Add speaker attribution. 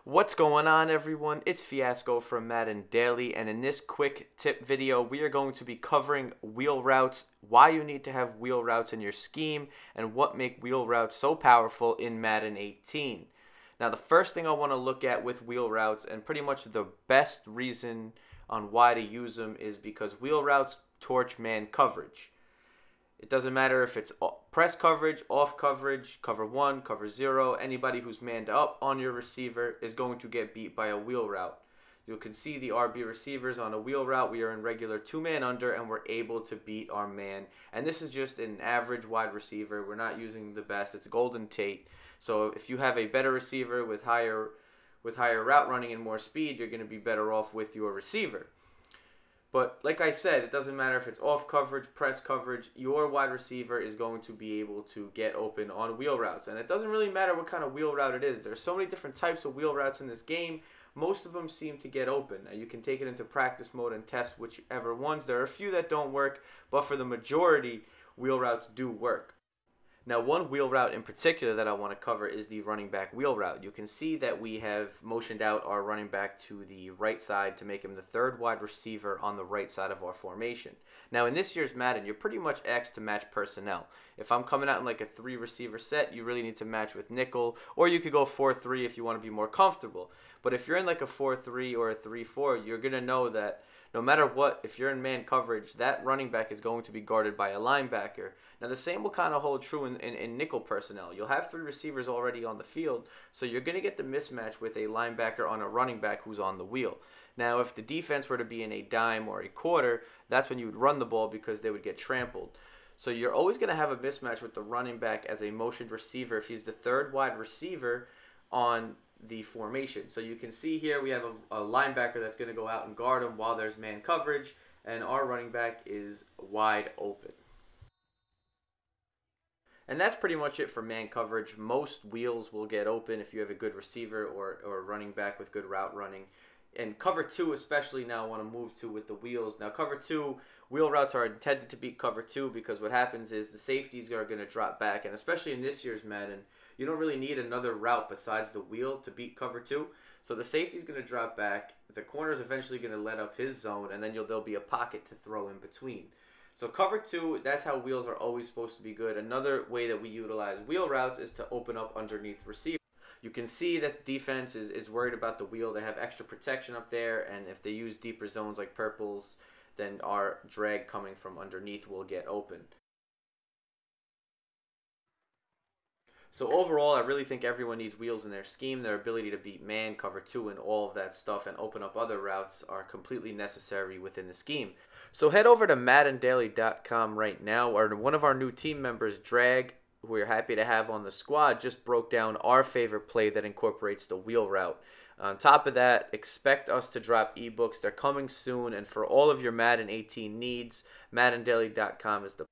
Speaker 1: What's going on, everyone? It's Fiasco from Madden Daily, and in this quick tip video we are going to be covering wheel routes, why you need to have wheel routes in your scheme, and what make wheel routes so powerful in Madden 18. Now, the first thing I want to look at with wheel routes, and pretty much the best reason on why to use them, is because wheel routes torch man coverage. It doesn't matter if it's press coverage, off coverage, cover 1, cover 0. Anybody who's manned up on your receiver is going to get beat by a wheel route. You can see the RB receivers on a wheel route. We are in regular 2-man under, and we're able to beat our man. And this is just an average wide receiver. We're not using the best. It's Golden Tate. So if you have a better receiver with higher route running and more speed, you're going to be better off with your receiver. But like I said, it doesn't matter if it's off coverage, press coverage, your wide receiver is going to be able to get open on wheel routes. And it doesn't really matter what kind of wheel route it is. There are so many different types of wheel routes in this game. Most of them seem to get open. Now, you can take it into practice mode and test whichever ones. There are a few that don't work, but for the majority, wheel routes do work. Now, one wheel route in particular that I want to cover is the running back wheel route. You can see that we have motioned out our running back to the right side to make him the third wide receiver on the right side of our formation. Now, in this year's Madden, you're pretty much asked to match personnel. If I'm coming out in like a 3-receiver set, you really need to match with nickel, or you could go 4-3 if you want to be more comfortable. But if you're in like a 4-3 or a 3-4, you're going to know that no matter what, if you're in man coverage, that running back is going to be guarded by a linebacker. Now, the same will kind of hold true in nickel personnel. You'll have 3 receivers already on the field, so you're going to get the mismatch with a linebacker on a running back who's on the wheel. Now, if the defense were to be in a dime or a quarter, that's when you would run the ball because they would get trampled. So you're always going to have a mismatch with the running back as a motioned receiver if he's the third wide receiver on the formation. So you can see here we have a linebacker that's going to go out and guard him while there's man coverage, and our running back is wide open. And that's pretty much it for man coverage. Most wheels will get open if you have a good receiver or running back with good route running. And cover 2 especially now I want to move to with the wheels. Now, cover 2, wheel routes are intended to beat cover 2 because what happens is the safeties are going to drop back, and especially in this year's Madden, you don't really need another route besides the wheel to beat cover 2. So the safety's going to drop back, the corner's eventually going to let up his zone, and then there'll be a pocket to throw in between. So cover 2, that's how wheels are always supposed to be good. Another way that we utilize wheel routes is to open up underneath receiver. You can see that the defense is worried about the wheel. They have extra protection up there, and if they use deeper zones like purples, then our drag coming from underneath will get open. So overall, I really think everyone needs wheels in their scheme. Their ability to beat man, cover 2, and all of that stuff and open up other routes are completely necessary within the scheme. So head over to MaddenDaily.com right now, or one of our new team members, Drag, who we're happy to have on the squad, just broke down our favorite play that incorporates the wheel route. On top of that, expect us to drop ebooks. They're coming soon, and for all of your Madden 18 needs, MaddenDaily.com is the